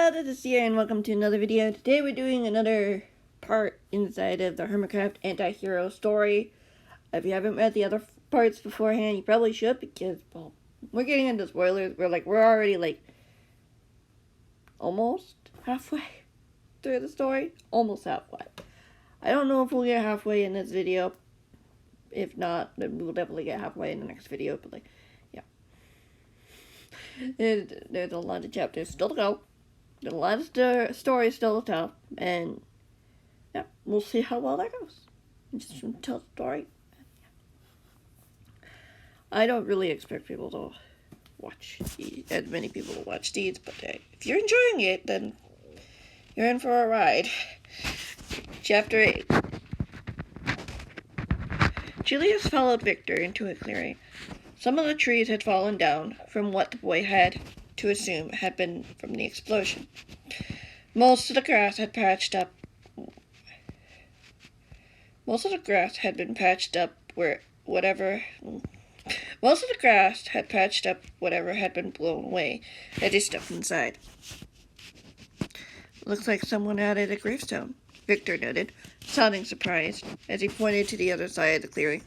Hello, this is Sierra and welcome to another video. Today we're doing another part inside of the Hermitcraft Antihero story. If you haven't read the other parts beforehand, you probably should because, well, we're getting into spoilers. We're already almost halfway through the story. Almost halfway. I don't know if we'll get halfway in this video. If not, then we'll definitely get halfway in the next video. But yeah. There's a lot of chapters still to go. There's a lot of stories still to tell, and yeah, we'll see how well that goes. Just tell the story. I don't really expect people to watch as many people to watch these, but if you're enjoying it, then you're in for a ride. Chapter 8. Julius followed Victor into a clearing. Some of the trees had fallen down from what the boy had to assume had been from the explosion. Most of the grass had patched up. Most of the grass had patched up whatever had been blown away as he stepped inside. Looks like someone added a gravestone, Victor noted, sounding surprised as he pointed to the other side of the clearing.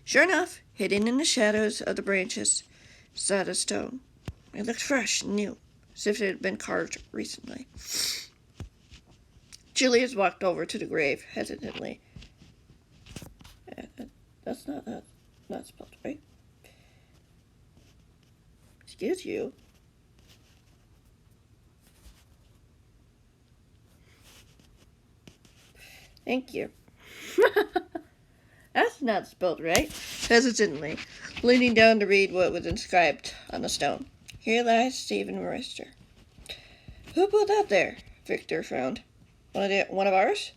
Sure enough, hidden in the shadows of the branches, sat a stone. It looked fresh and new, as if it had been carved recently. Julius walked over to the grave hesitantly. That's not spelled right. Excuse you. Thank you. That's not spelled right. Hesitantly, leaning down to read what was inscribed on the stone. Here lies Stephen Royster. Who put that there? Victor frowned. One of ours?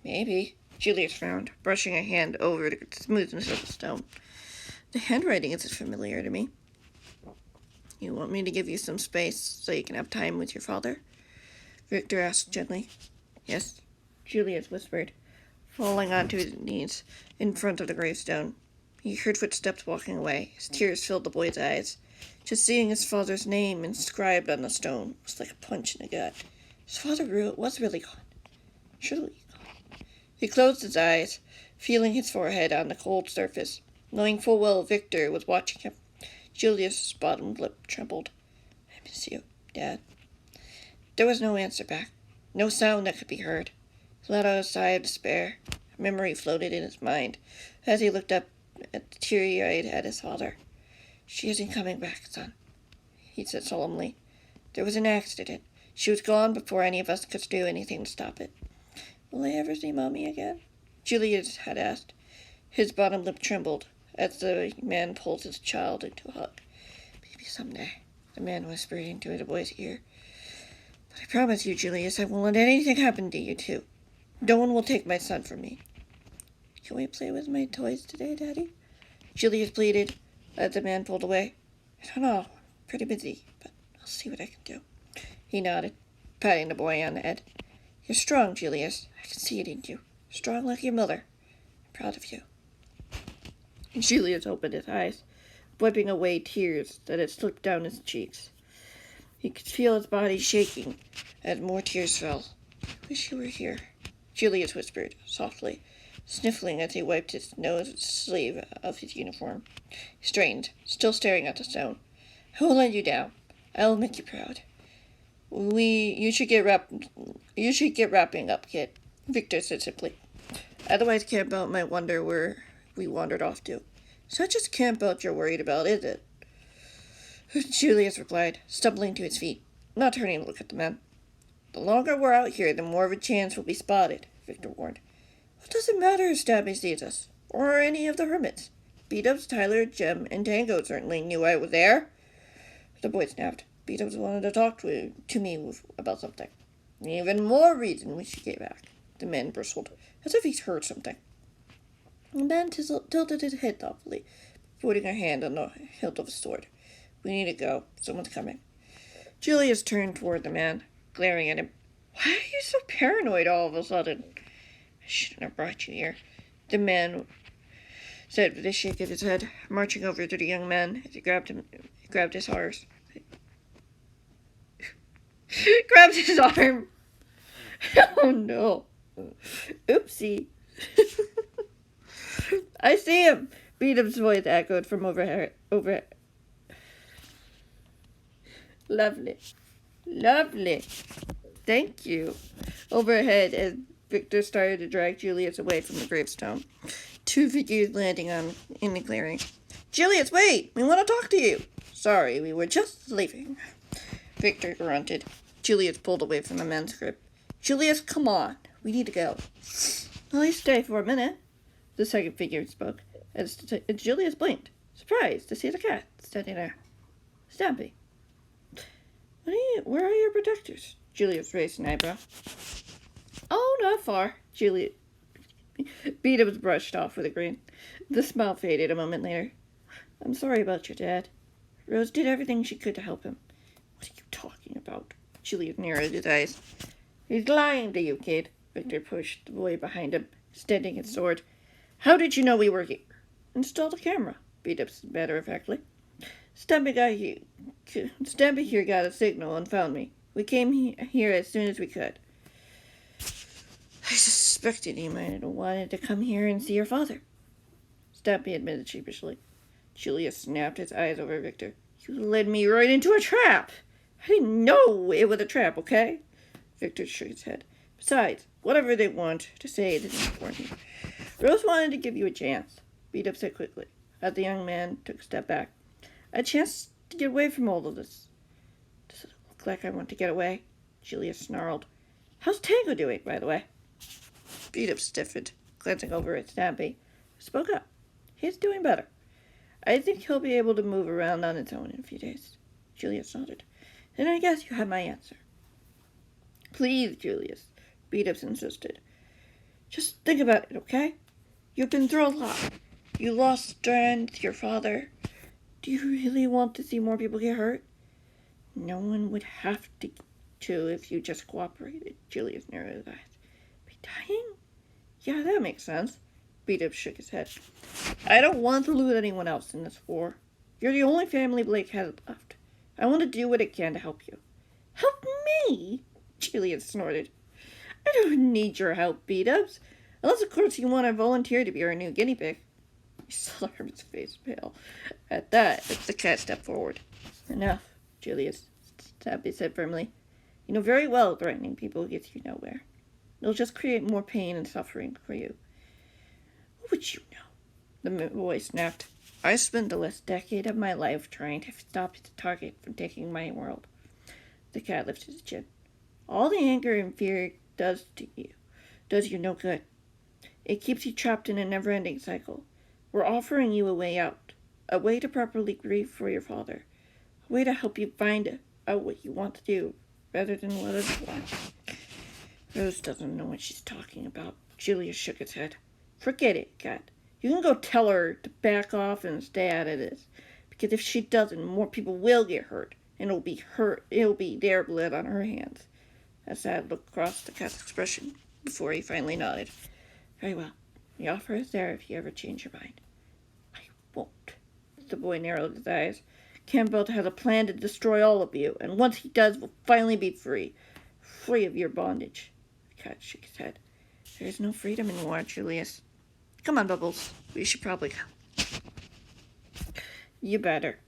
Maybe. Julius frowned, brushing a hand over the smoothness of the stone. The handwriting isn't familiar to me. You want me to give you some space so you can have time with your father? Victor asked gently. Yes, Julius whispered, falling onto his knees in front of the gravestone. He heard footsteps walking away. His tears filled the boy's eyes. Just seeing his father's name inscribed on the stone was like a punch in the gut. His father was really gone. Surely gone. He closed his eyes, feeling his forehead on the cold surface, knowing full well Victor was watching him. Julius' bottom lip trembled. I miss you, Dad. There was no answer back. No sound that could be heard. He let out a sigh of despair. A memory floated in his mind as he looked up teary-eyed at his father. She isn't coming back, son, he said solemnly. There was an accident. She was gone before any of us could do anything to stop it. Will I ever see Mommy again? Julius had asked. His bottom lip trembled as the man pulled his child into a hug. Maybe someday, the man whispered into the boy's ear. But I promise you, Julius, I won't let anything happen to you, too. No one will take my son from me. Can we play with my toys today, Daddy? Julius pleaded as the man pulled away. I don't know. I'm pretty busy, but I'll see what I can do. He nodded, patting the boy on the head. You're strong, Julius. I can see it in you. Strong like your mother. I'm proud of you. Julius opened his eyes, wiping away tears that had slipped down his cheeks. He could feel his body shaking as more tears fell. I wish you were here, Julius whispered softly, sniffling as he wiped his nose sleeve of his uniform. He straightened, still staring at the stone. I won't let you down. I will make you proud. You should get wrapping up, kid, Victor said simply. Otherwise Campbell might wonder where we wandered off to. It's not just Campbell you're worried about, is it? Julius replied, stumbling to his feet, not turning to look at the man. The longer we're out here, the more of a chance we'll be spotted, Victor warned. What does it matter if Stabby sees us? Or any of the hermits? B-Dubs, Tyler, Jem, and Tango certainly knew I was there. The boy snapped. B-Dubs wanted to talk to me about something. Even more reason we should get back, the man bristled, as if he'd heard something. The man tilted his head thoughtfully, putting a hand on the hilt of his sword. We need to go. Someone's coming. Julius turned toward the man, glaring at him. Why are you so paranoid all of a sudden? I shouldn't have brought you here, the man said with a shake of his head, marching over to the young man as he grabbed his horse. Grabs his arm. Oh no. Oopsie. I see him. Beetham's voice echoed from overhead. Lovely. Lovely. Thank you. Overhead, as Victor started to drag Julius away from the gravestone. Two figures landing in the clearing. Julius, wait! We want to talk to you! Sorry, we were just leaving. Victor grunted. Julius pulled away from the men's grip. Julius, come on. We need to go. At least stay for a minute. The second figure spoke. As Julius blinked, surprised to see the cat standing there. Stampy. Where are your protectors? Julius raised an eyebrow. Oh, not far. Julius. Beethoven was brushed off with a grin. The smile faded a moment later. I'm sorry about your dad. Rose did everything she could to help him. What are you talking about? Julius narrowed his eyes. He's lying to you, kid. Victor pushed the boy behind him, steadying his sword. How did you know we were here? Installed a camera. Beethoven said matter-of-factly. Stampy here got a signal and found me. We came here as soon as we could. I suspected you might have wanted to come here and see your father. Stampy admitted sheepishly. Julius snapped his eyes over Victor. You led me right into a trap. I didn't know it was a trap, okay? Victor shook his head. Besides, whatever they want to say isn't important. Rose wanted to give you a chance. Beat up said quickly, as the young man took a step back. A chance to get away from all of this. Does it look like I want to get away? Julius snarled. How's Tango doing, by the way? Beat up stiffened, glancing over at Stampy, who spoke up. He's doing better. I think he'll be able to move around on his own in a few days. Julius nodded. Then I guess you have my answer. Please, Julius, Beat-ups insisted. Just think about it, okay? You've been through a lot. You lost Strand, your father. Do you really want to see more people get hurt? No one would have to if you just cooperated, Julius narrowed his eyes. Be dying? Yeah, that makes sense. Beat-up shook his head. I don't want to lose anyone else in this war. You're the only family Blake has left. I want to do what I can to help you. Help me? Julius snorted. I don't need your help, Beat-ups. Unless, of course, you want to volunteer to be our new guinea pig. You saw the hermit's face pale. At that, the cat stepped forward. Enough, Julius, Stampy said firmly. You know very well threatening people gets you nowhere. It'll just create more pain and suffering for you. What would you know? The boy snapped. I spent the last decade of my life trying to stop the target from taking my world. The cat lifted his chin. All the anger and fear does you no good. It keeps you trapped in a never-ending cycle. We're offering you a way out, a way to properly grieve for your father, a way to help you find out what you want to do, rather than let us watch. Rose doesn't know what she's talking about. Julius shook his head. Forget it, Cat. You can go tell her to back off and stay out of this, because if she doesn't, more people will get hurt, and it'll be their blood on her hands. A sad look crossed the cat's expression before he finally nodded. Very well. The offer is there if you ever change your mind. I won't. The boy narrowed his eyes. Campbell has a plan to destroy all of you, and once he does, we'll finally be free. Free of your bondage. The cat shook his head. There is no freedom in war, Julius. Come on, Bubbles. We should probably go. You better.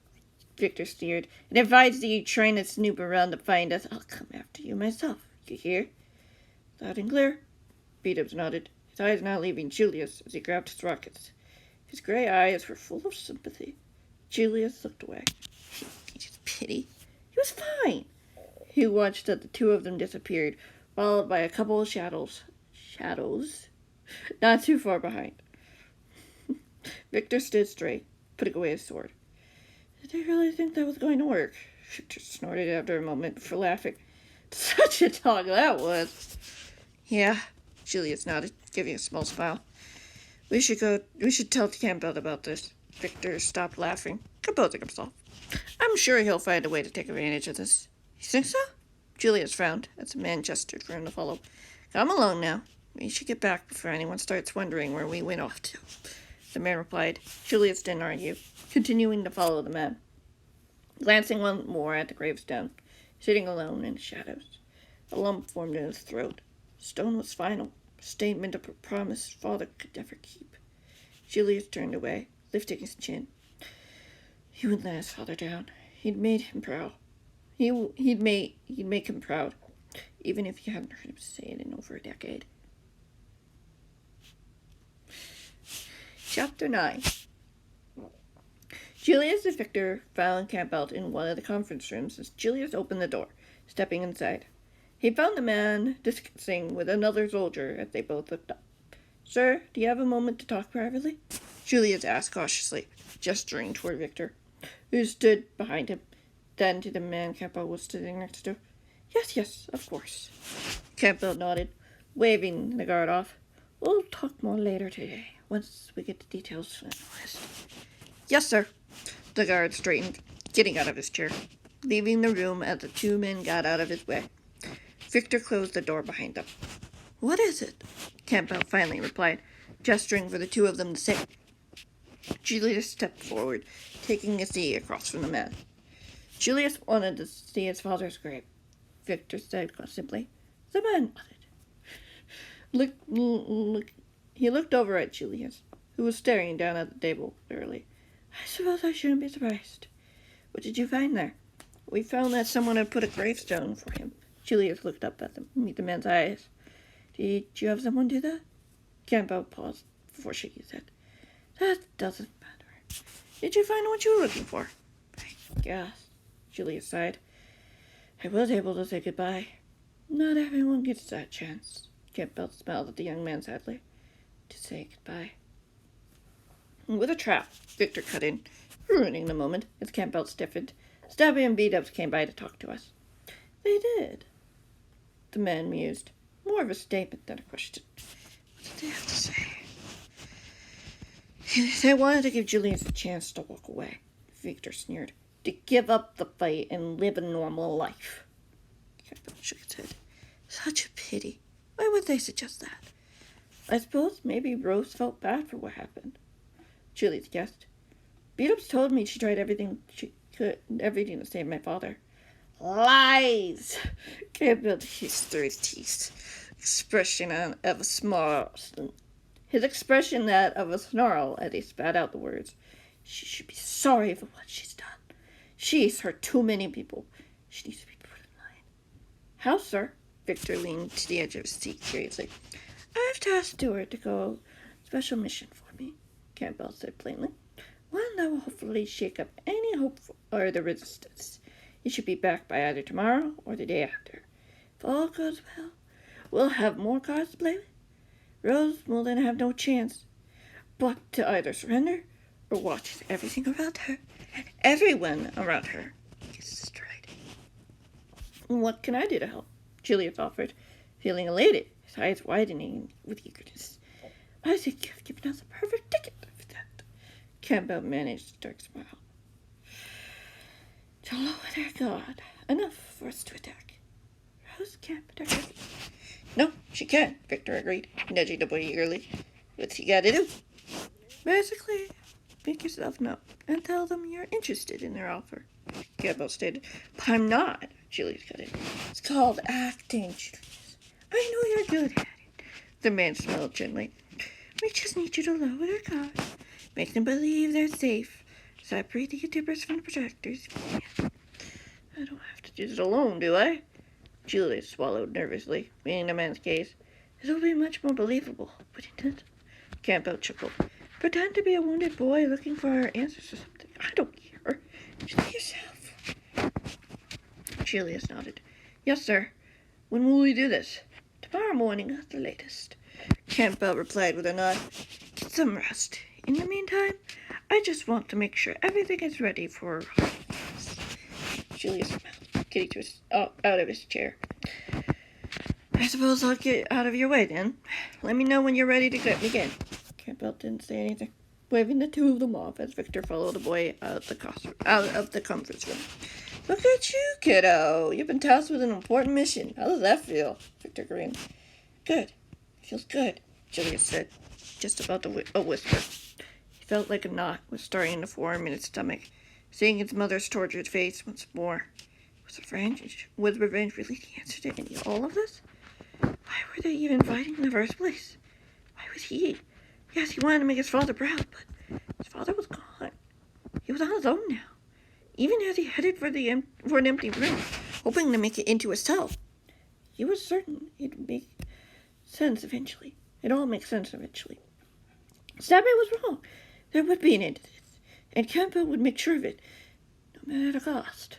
Victor sneered. And if I see you trying to snoop around to find us, I'll come after you myself. You hear? Loud and clear. Beat-ups nodded, his eyes not leaving Julius as he grabbed his rockets. His gray eyes were full of sympathy. Julius looked away. He just pity. He was fine. He watched as the two of them disappeared, followed by a couple of shadows. Not too far behind. Victor stood straight, putting away his sword. Did they really think that was going to work? Victor snorted after a moment for laughing. Such a talk that was. Yeah, Julius nodded, giving a small smile. We should tell Campbell about this. Victor stopped laughing, composing himself. I'm sure he'll find a way to take advantage of this. You think so? Julius frowned as the man gestured for him to follow. Come along now. We should get back before anyone starts wondering where we went off to. The man replied. Julius didn't argue, continuing to follow the man. Glancing once more at the gravestone, sitting alone in the shadows. A lump formed in his throat. Stone was final, a statement of a promise his father could never keep. Julius turned away, lifting his chin. He wouldn't let his father down. He'd made him proud. He'd make him proud, even if you hadn't heard him say it in over a decade. Chapter 9. Julius and Victor found Campbell in one of the conference rooms as Julius opened the door, stepping inside. He found the man discussing with another soldier as they both looked up. Sir, do you have a moment to talk privately? Julius asked cautiously, gesturing toward Victor, who stood behind him. Then to the man Campbell was sitting next to. Yes, of course. Campbell nodded, waving the guard off. We'll talk more later today, once we get the details finalized. Yes, sir. The guard straightened, getting out of his chair, leaving the room as the two men got out of his way. Victor closed the door behind them. What is it? Campbell finally replied, gesturing for the two of them to sit. Julius stepped forward, taking a seat across from the man. Julius wanted to see his father's grave, Victor said simply. The man nodded. He looked over at Julius, who was staring down at the table bitterly. I suppose I shouldn't be surprised. What did you find there? We found that someone had put a gravestone for him. Julius looked up at meet the man's eyes. Did you have someone do that? Campbell paused before shaking his head. That doesn't matter. Did you find what you were looking for? I guess. Julius sighed. I was able to say goodbye. Not everyone gets that chance. Campbell smiled at the young man sadly. To say goodbye. With a trap, Victor cut in, ruining the moment as Campbell stiffened. Stabby and beat-ups came by to talk to us. They did. The man mused. More of a statement than a question. What did they have to say? They wanted to give Julius a chance to walk away, Victor sneered. To give up the fight and live a normal life. Campbell shook his head. Such a pity. Why would they suggest that? I suppose maybe Rose felt bad for what happened. Julius guessed. Beat-ups told me she tried everything to save my father. Lies! Campbell hissed through his teeth. His expression that of a snarl as he spat out the words. She should be sorry for what she's done. She's hurt too many people. She needs to be put in line. How, sir? Victor leaned to the edge of his seat curiously. I've tasked Stewart to go on a special mission for me, Campbell said plainly. One that will hopefully shake up any hope or the resistance. He should be back by either tomorrow or the day after. If all goes well, we'll have more cards to play with. Rose will then have no chance but to either surrender or watch everything around her. Everyone around her gets destroyed. What can I do to help? Julius offered, feeling elated, his eyes widening with eagerness. I think you've given us a perfect ticket for that. Campbell managed a dark smile. To lower their guard, enough for us to attack. Rose can't protect us. No, she can, Victor agreed, nudging the boy eagerly. What's he got to do? Basically, make yourself known and tell them you're interested in their offer. Campbell stated. But I'm not, Julius cut in. It's called acting, Julius. I know you're good at it. The man smiled gently. We just need you to lower their guard. Make them believe they're safe. Separate the YouTubers from the projectors. I don't have to do this alone, do I? Julius swallowed nervously, reading the man's gaze. It'll be much more believable, wouldn't it? Campbell chuckled. Pretend to be a wounded boy looking for answers or something. I don't care. Just be yourself. Julius nodded. Yes, sir. When will we do this? Tomorrow morning at the latest. Campbell replied with a nod. Get some rest. In the meantime, I just want to make sure everything is ready for Julius smiled, getting out of his chair. I suppose I'll get out of your way then. Let me know when you're ready to begin. Campbell didn't say anything, waving the two of them off as Victor followed the boy out of the conference room. Look at you, kiddo. You've been tasked with an important mission. How does that feel? Victor grinned. Good. Feels good, Julius said, just about a whisper. He felt like a knot was starting to form in his stomach, seeing his mother's tortured face once more. Was revenge really the answer to all of this? Why were they even fighting in the first place? Why was he? Yes, he wanted to make his father proud, but his father was gone. He was on his own now. Even as he headed for an empty room, hoping to make it into a cell, he was certain it'd make sense eventually. It all makes sense eventually. Stabby was wrong. There would be an end to this, and Campbell would make sure of it, no matter the cost.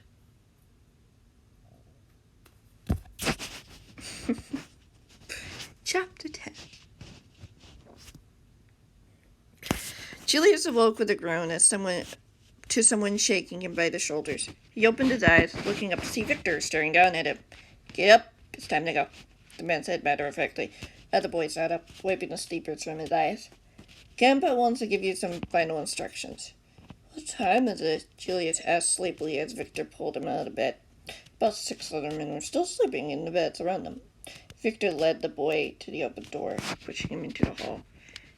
Chapter 10. Julius awoke with a groan as someone shaking him by the shoulders. He opened his eyes, looking up to see Victor staring down at him. "Get up, it's time to go," the man said matter-of-factly, as the boy sat up, wiping the sleepers from his eyes. "Campbell wants to give you some final instructions." "What time is it?" Julius asked sleepily as Victor pulled him out of bed. About 6 other men were still sleeping in the beds around them. Victor led the boy to the open door, pushing him into the hall.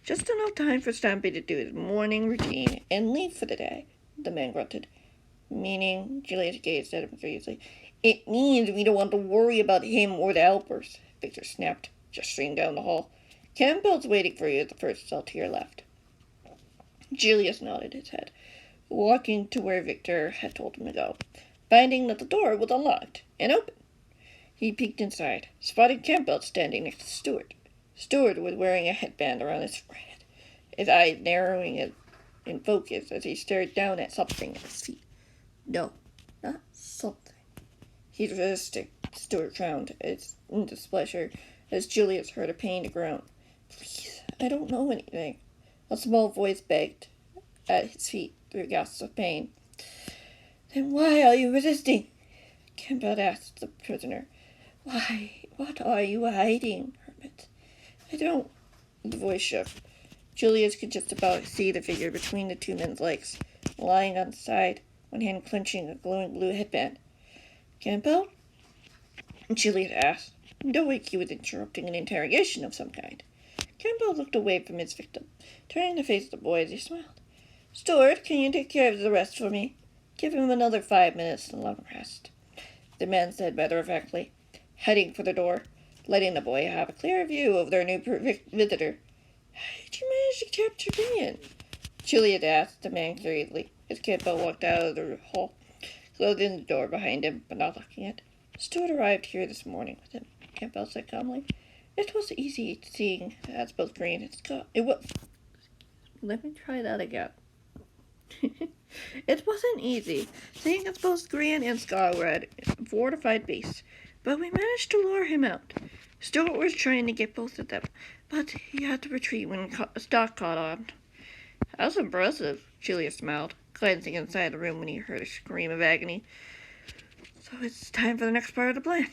"Just enough time for Stampy to do his morning routine and leave for the day," the man grunted. "Meaning?" Julius gazed at him curiously. "It means we don't want to worry about him or the helpers," Victor snapped, gesturing down the hall. "Campbell's waiting for you at the first cell to your left." Julius nodded his head, walking to where Victor had told him to go, finding that the door was unlocked and open. He peeked inside, spotted Campbell standing next to Stuart. Stuart was wearing a headband around his forehead, his eyes narrowing in focus as he stared down at something at his feet. "No, not something." He resisted. Stuart frowned in displeasure as Julius heard a pained groan. "Please, I don't know anything," a small voice begged at his feet through gasps of pain. "Then why are you resisting?" Campbell asked the prisoner. "Why, what are you hiding, hermit?" "I don't..." The voice shook. Julius could just about see the figure between the two men's legs, lying on the side, one hand clenching a glowing blue headband. "Campbell?" Julius asked, knowing he was interrupting an interrogation of some kind. Campbell looked away from his victim, turning to face the boy as he smiled. "Stuart, can you take care of the rest for me? Give him another 5 minutes and let him rest," the man said matter-of-factly, heading for the door, letting the boy have a clear view of their new visitor. "How did you manage to capture Gideon?" Juliet asked the man curiously, as Campbell walked out of the hall, closing the door behind him, but not locking it. "Stuart arrived here this morning with him," Campbell said calmly. "It was easy, seeing as both Green and Scott. It was..." Let me try that again. "It wasn't easy, seeing as both Green and Scott were at a fortified base, but we managed to lure him out. Stuart was trying to get both of them, but he had to retreat when Stock caught on." "That's impressive," Julius smiled, glancing inside the room when he heard a scream of agony. "So it's time for the next part of the plan."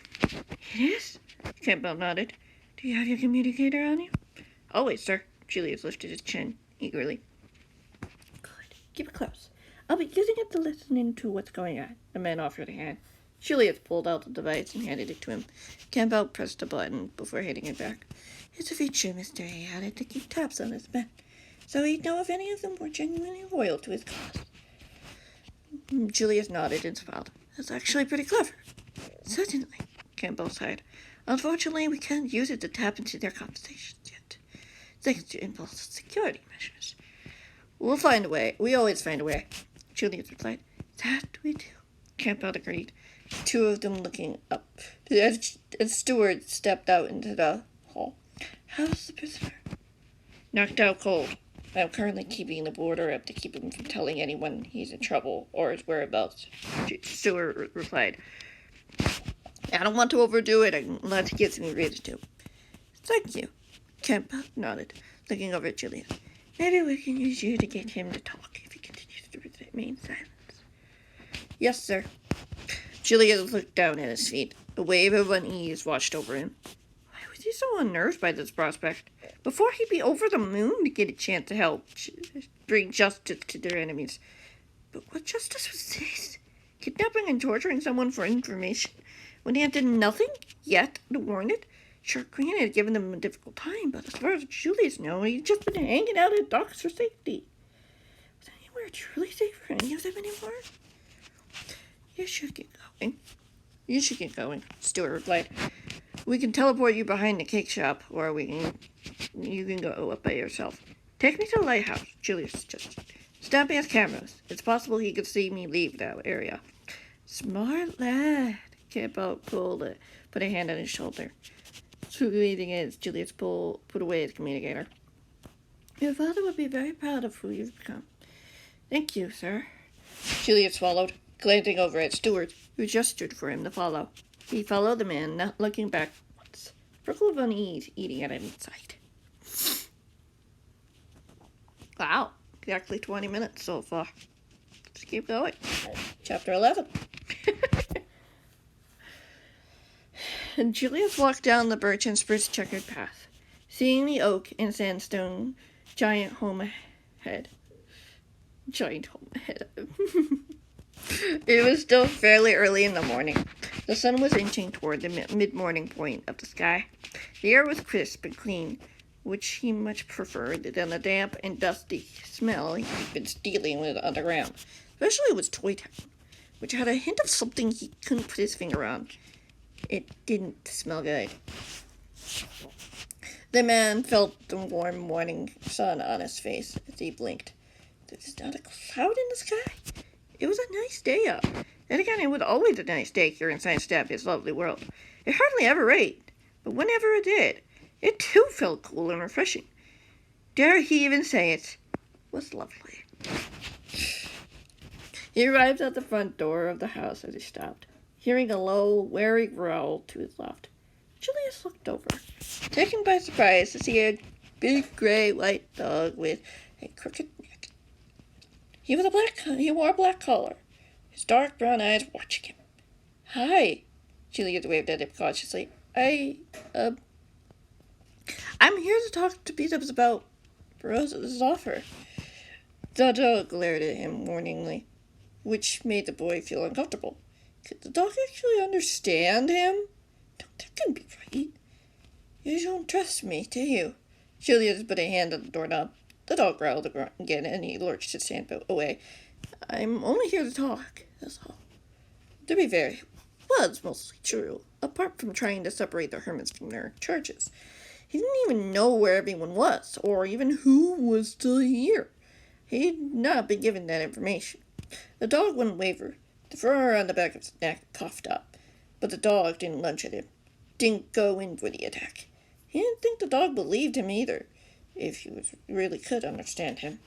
"It is?" Campbell nodded. "Do you have your communicator on you?" "Always, sir." Julius lifted his chin eagerly. "Good. Keep it close. I'll be using it to listen into what's going on." The man offered a hand. Julius pulled out the device and handed it to him. Campbell pressed a button before handing it back. "It's a feature Mr. A added to keep tabs on his men, so he'd know if any of them were genuinely loyal to his cause." Julius nodded and smiled. "That's actually pretty clever." "Certainly," Campbell sighed. "Unfortunately, we can't use it to tap into their conversations yet, thanks to impulse security measures." "We'll find a way. We always find a way," Julius replied. "That we do," Campbell agreed, the two of them looking up as Stuart stepped out into the hall. "How's the prisoner?" "Knocked out cold. I'm currently keeping the border up to keep him from telling anyone he's in trouble or his whereabouts," Stuart replied. "I don't want to overdo it unless he gives me reason to." "Thank you," Campbell nodded, looking over at Julius. "Maybe we can use you to get him to talk if he continues to remain silent." "Yes, sir." Julius looked down at his feet. A wave of unease washed over him. Why was he so unnerved by this prospect? Before he'd be over the moon to get a chance to help bring justice to their enemies. But what justice was this? Kidnapping and torturing someone for information when he had done nothing yet to warrant it? Sure, Green had given them a difficult time, but as far as Julius knew, he'd just been hanging out at docks for safety. Was anywhere truly safe for any of them anymore? "You should get going," You should get going, Stuart replied. We can teleport you behind the cake shop, or you can go up by yourself. Take me to the lighthouse, Julius suggested. Stampy has cameras. It's possible he could see me leave that area. Smart lad, Campbell put a hand on his shoulder. Squeezing as Julius put away his communicator. Your father would be very proud of who you've become. Thank you, sir. Julius followed, glancing over at Stuart, who gestured for him to follow. He followed the man, not looking back once. Freckle of unease eating at him inside. Wow, exactly 20 minutes so far. Let's keep going. Chapter 11. And Julius walked down the birch and spruce checkered path, seeing the oak and sandstone giant home ahead. It was still fairly early in the morning. The sun was inching toward the mid-morning point of the sky. The air was crisp and clean, which he much preferred than the damp and dusty smell he'd been dealing with underground. Especially with Toy Town, which had a hint of something he couldn't put his finger on. It didn't smell good. The man felt the warm morning sun on his face as he blinked. There's not a cloud in the sky. It was a nice day up. And again, it was always a nice day here in Stampy's lovely world. It hardly ever rained, but whenever it did, it too felt cool and refreshing. Dare he even say it was lovely. He arrived at the front door of the house as he stopped, hearing a low, wary growl to his left. Julius looked over, taken by surprise to see a big gray white dog with a crooked neck. He wore a black collar, his dark brown eyes watching him. Hi, Julius waved at him cautiously. I'm here to talk to Beat-Ups about Rose's offer. The dog glared at him warningly, which made the boy feel uncomfortable. Could the dog actually understand him? That couldn't be right. You don't trust me, do you? Julius put a hand on the doorknob. The dog growled again, and he lurched his hand away. I'm only here to talk, that's all. To be fair, it was mostly true, apart from trying to separate the hermits from their churches. He didn't even know where everyone was, or even who was still here. He'd not been given that information. The dog wouldn't waver. The fur on the back of his neck puffed up, but the dog didn't lunge at him. Didn't go in for the attack. He didn't think the dog believed him either, if he really could understand him.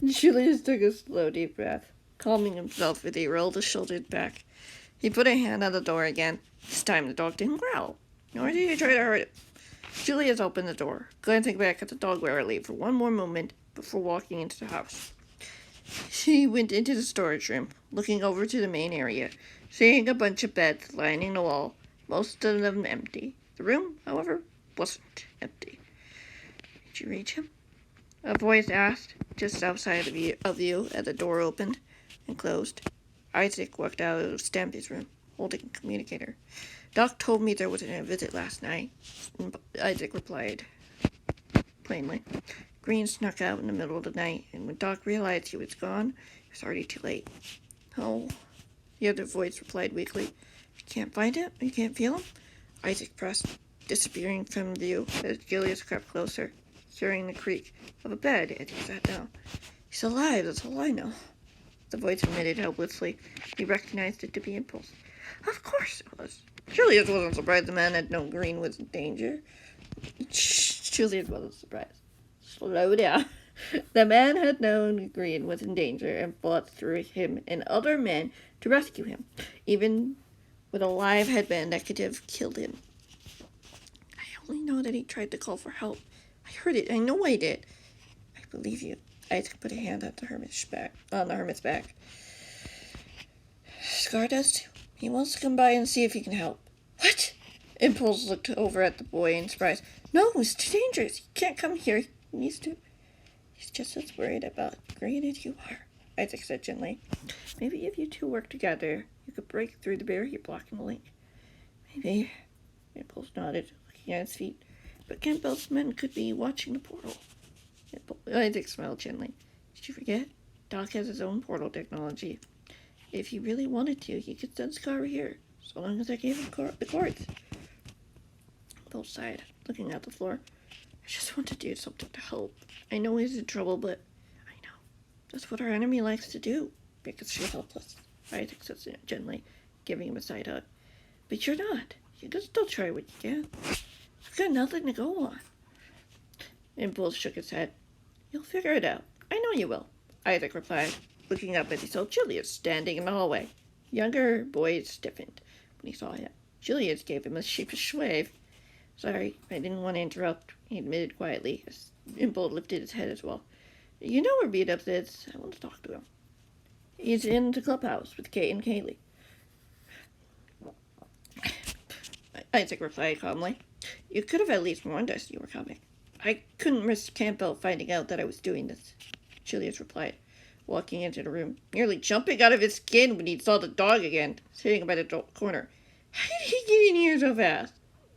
Julius took a slow, deep breath, calming himself as he rolled his shoulders back. He put a hand on the door again. This time the dog didn't growl, nor did he try to hurt it. Julius opened the door, glancing back at the dog warily for one more moment before walking into the house. He went into the storage room, looking over to the main area, seeing a bunch of beds lining the wall, most of them empty. The room, however, wasn't empty. Did you reach him? A voice asked, just outside of you as the door opened and closed. Isaac walked out of Stampy's room, holding a communicator. Doc told me there wasn't a visit last night, Isaac replied plainly. Green snuck out in the middle of the night, and when Doc realized he was gone, it was already too late. Oh, the other voice replied weakly. You can't find him? You can't feel him? Isaac pressed, disappearing from view as Julius crept closer, hearing the creak of a bed as he sat down. He's alive, that's all I know. The voice admitted helplessly. He recognized it to be Impulse. Of course it was. Julius wasn't surprised the man had known Green was in danger. Julius wasn't surprised. Slow down. The man had known Green was in danger and fought through him and other men to rescue him. Even with a live headband that could have killed him. I only know that he tried to call for help. I heard it. I know I did. I believe you. Isaac put a hand on the hermit's back. Scar does too. He wants to come by and see if he can help. What? Impulse looked over at the boy in surprise. No, it's too dangerous. He can't come here. He needs to. He's just as worried about Green as you are, Isaac said gently. Maybe if you two work together, you could break through the barrier blocking the link. Maybe. Impulse nodded, looking at his feet. But Campbell's men could be watching the portal. Isaac smiled gently. Did you forget? Doc has his own portal technology. If he really wanted to, he could send Scar here, so long as I gave him the cords. Both sighed, looking at the floor. I just want to do something to help. I know he's in trouble, but I know. That's what our enemy likes to do, because she's helpless. Isaac says gently, giving him a side hug. But you're not. You can still try what you can. I've got nothing to go on. Impulse shook his head. You'll figure it out. I know you will, Isaac replied, looking up as he saw Julius standing in the hallway. Younger boy stiffened when he saw him. Julius gave him a sheepish wave. Sorry, I didn't want to interrupt, he admitted quietly, as Impulse lifted his head as well. You know where Beat-Ups is. I want to talk to him. He's in the clubhouse with Kate and Kaylee. Isaac replied calmly. You could have at least warned us you were coming. I couldn't risk Campbell finding out that I was doing this, Julius replied, walking into the room, nearly jumping out of his skin when he saw the dog again, sitting by the corner. How did he get in here so fast?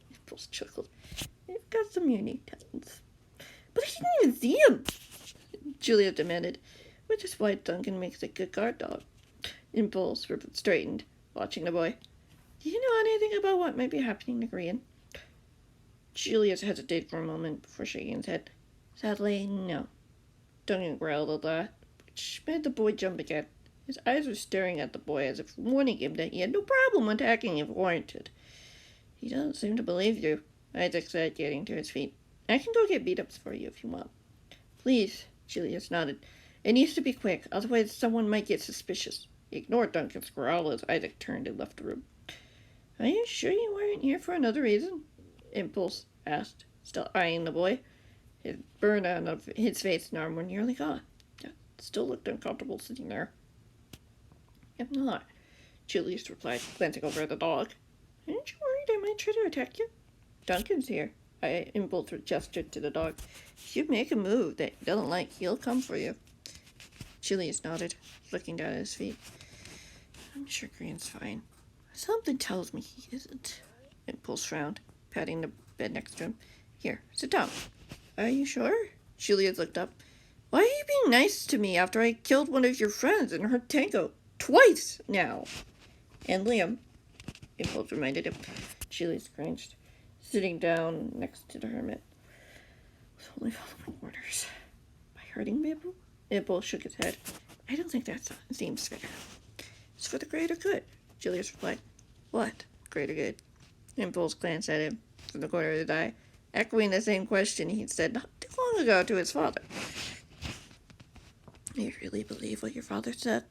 Impulse chuckled. They've got some unique talents. But I didn't even see him, Julius demanded, which is why Duncan makes a good guard dog. Impulse straightened, watching the boy. Do you know anything about what might be happening to Grian? Julius hesitated for a moment before shaking his head. Sadly, no. Duncan growled at that, which made the boy jump again. His eyes were staring at the boy as if warning him that he had no problem attacking if warranted. He doesn't seem to believe you, Isaac said, getting to his feet. I can go get Beat-Ups for you if you want. Please, Julius nodded. It needs to be quick, otherwise someone might get suspicious. He ignored Duncan's growl as Isaac turned and left the room. Are you sure you weren't here for another reason? Impulse asked, still eyeing the boy. His burn on his face and arm were nearly gone. Yet still looked uncomfortable sitting there. I'm not, Julius replied, glancing over at the dog. Aren't you worried I might try to attack you? Duncan's here. Impulse gestured to the dog. If you make a move that he doesn't like, he'll come for you. Julius nodded, looking down at his feet. I'm sure Green's fine. Something tells me he isn't. Impulse frowned, patting the bed next to him. Here, sit down. Are you sure? Julius looked up. Why are you being nice to me after I killed one of your friends and hurt Tango? Twice now. And Liam, Impulse reminded him. Julius cringed, sitting down next to the hermit. I was only following orders. By hurting people? Impulse shook his head. I don't think that seems fair. It's for the greater good, Julius replied. What greater good? Impulse glanced at him from the corner of his eye, echoing the same question he'd said not too long ago to his father. Do you really believe what your father said?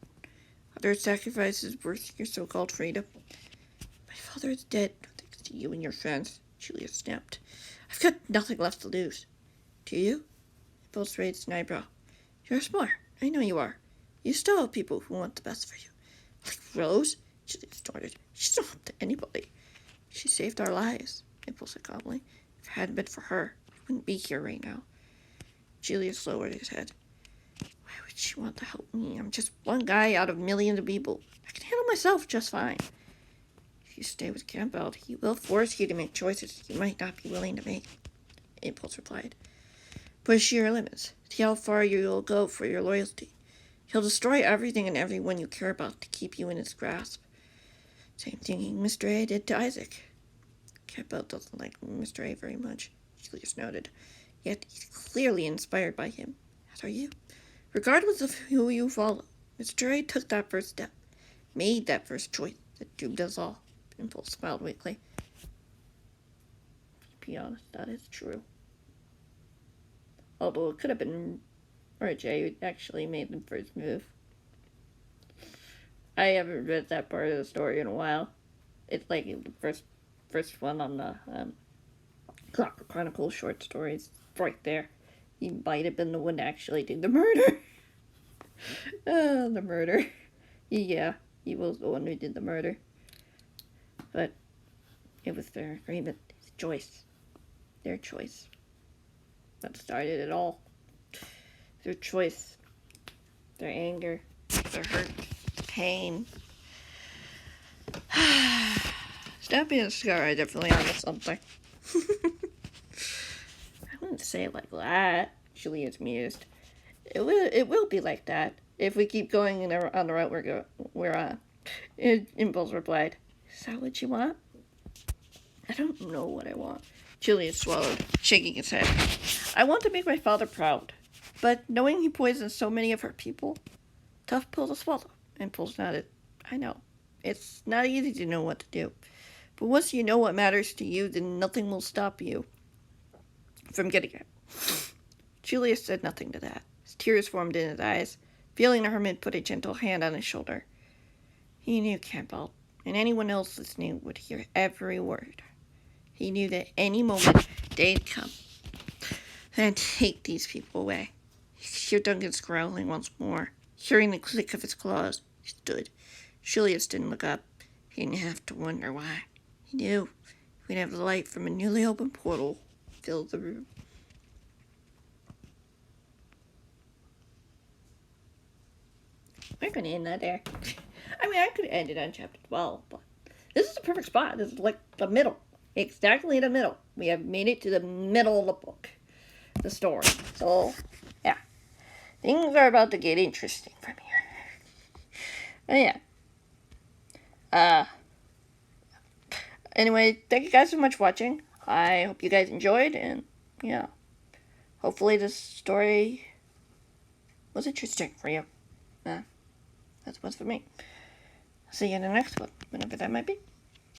Are there sacrifices worth your so-called freedom? My father is dead, thanks to you and your friends, Julius snapped. I've got nothing left to lose. Do you? Impulse raised an eyebrow. You're smart. I know you are. You still have people who want the best for you. Like Rose? Julius snorted. She's not up to anybody. She saved our lives, Impulse said calmly. If it hadn't been for her, we wouldn't be here right now. Julius lowered his head. Why would she want to help me? I'm just one guy out of millions of people. I can handle myself just fine. If you stay with Campbell, he will force you to make choices you might not be willing to make, Impulse replied. Push your limits. See how far you'll go for your loyalty. He'll destroy everything and everyone you care about to keep you in his grasp. Same thing Mr. A did to Isaac. Campbell doesn't like Mr. A very much, Julius noted. Yet he's clearly inspired by him, as are you. Regardless of who you follow, Mr. A took that first step, made that first choice that doomed us all. Impulse smiled weakly. To be honest, that is true. Although it could have been RJ who actually made the first move. I haven't read that part of the story in a while. It's like the first one on the Clockwork Chronicles short stories. Right there. He might have been the one to actually do the murder. The murder. Yeah, he was the one who did the murder. But it was their agreement, his choice. Their choice. That started it all. Their choice. Their anger. Their hurt. Pain. Stampy and Scar are definitely onto something. I wouldn't say it like that, Julius mused. It will be like that. if we keep going on the route we're on. Impulse replied, "Is that what you want?" "I don't know what I want." Julius swallowed, shaking his head. "I want to make my father proud. But knowing he poisoned so many of our people, tough pill to swallow." Impulse nodded. "I know. It's not easy to know what to do. But once you know what matters to you, then nothing will stop you from getting it." Julius said nothing to that. His tears formed in his eyes. Feeling the hermit put a gentle hand on his shoulder. He knew Campbell, and anyone else listening would hear every word. He knew that any moment they'd come and take these people away. He heard Duncan's growling once more. Hearing the click of his claws, he stood. Julius didn't look up. He didn't have to wonder why. He knew we'd have the light from a newly opened portal fill the room. We're going to end that there. I mean, I could have ended on chapter 12, but this is the perfect spot. This is like the middle. Exactly the middle. We have made it to the middle of the book. The story. So, yeah. Things are about to get interesting from here. But yeah. Anyway, thank you guys so much for watching. I hope you guys enjoyed, and yeah. Hopefully this story was interesting for you. That's what's for me. See you in the next one, whenever that might be.